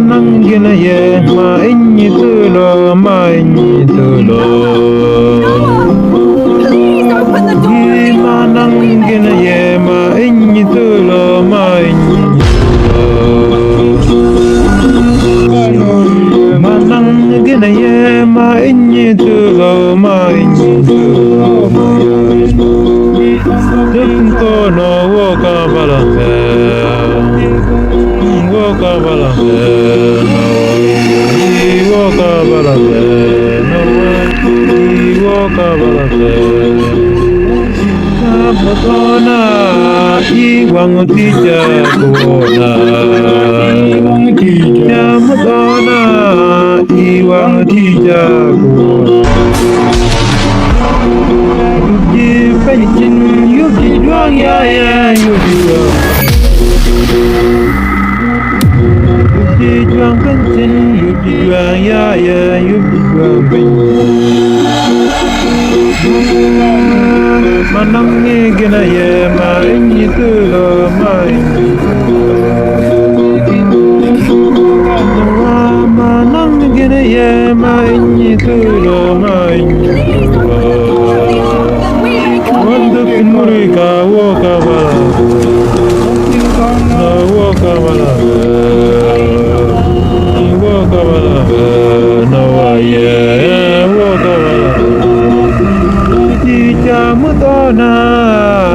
nangina ye ma inni tulo ma inni tulo Please open the door. Ye ma nangina ye ma inni tulo ma inni tulo ma nangina ye ma inni tulo ma inni tulo Dunko no woka balambe Woka balambe no Woka balambe no Woka balambe Sabotona Iwang tija kona Sabotona Iwang tija kona Pension, you did wrong, yeah, you did wrong. You did wrong, pension, you did wrong, yeah, you did wrong, pension. Manang gina, yeah, my in to the mind. Manang gina, yeah, my in to the mind. Wonderful Murika, walk about. No, walk about. Walk about. No, yeah, walk about. Teacher Mutona,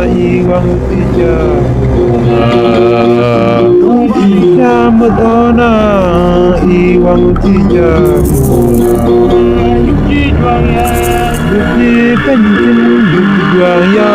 Iwang teacher. Teacher Mutona, Iwang teacher. Yuki pension, ya